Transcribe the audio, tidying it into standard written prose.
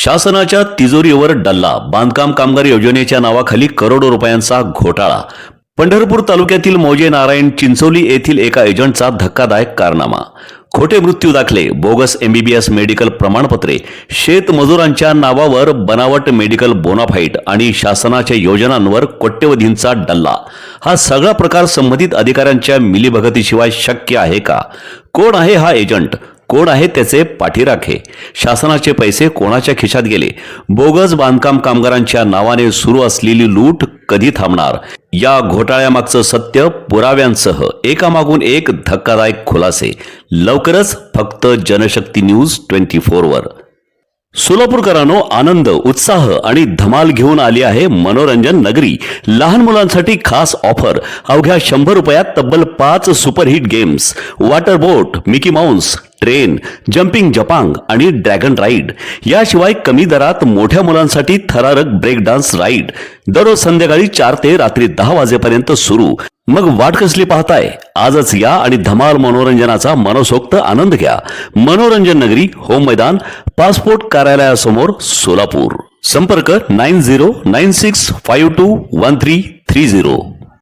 शासनाच्या तिजोरीवर डल्ला. बांधकाम कामगार योजनेच्या नावाखाली करोडो रुपयांचा घोटाळा. पंढरपूर तालुक्यातील मौजे नारायण चिंचोली येथील एका एजंटचा धक्कादायक कारनामा. खोटे मृत्यू दाखले, बोगस MBBS मेडिकल प्रमाणपत्रे, शेतमजुरांच्या नावावर बनावट मेडिकल बोनाफाईड आणि शासनाच्या योजनांवर कोट्यवधींचा डल्ला. हा सगळा प्रकार संबंधित अधिकाऱ्यांच्या मिलीभगतीशिवाय शक्य आहे का? कोण आहे हा एजंट? कोण आहे त्याचे पाठीराखे? शासनाचे पैसे कोणाच्या खिशात गेले? बोगस बांधकाम कामगारांच्या नावाने सुरू असलेली लूट कधी थांबणार? या घोटाळ्यामागचं सत्य पुराव्यांसह एकामागून एक धक्कादायक खुलासे लवकरच फक्त जनशक्ती न्यूज 24 वर. सोलापूरकरांनो, आनंद, उत्साह आणि धमाल घेऊन आली आहे मनोरंजन नगरी. लहान मुलांसाठी खास ऑफर. अवघ्या 100 रुपयात तब्बल 5 सुपरहिट गेम्स, वॉटर बोट, मिकी माउस, ट्रेन, जम्पिंग जपांग आणि ड्रॅगन राईड. याशिवाय कमी दरात मोठ्या मुलांसाठी थरारक ब्रेक डान्स राईड. दररोज संध्याकाळी 4 ते रात्री 10 वाजेपर्यंत सुरू. मग वाट कसली पाहताय? आजच या आणि धमाल मनोरंजनाचा मनसोक्त आनंद घ्या. मनोरंजन नगरी, होम मैदान, पासपोर्ट कार्यालयासमोर, सोलापूर. संपर्क 9096521330.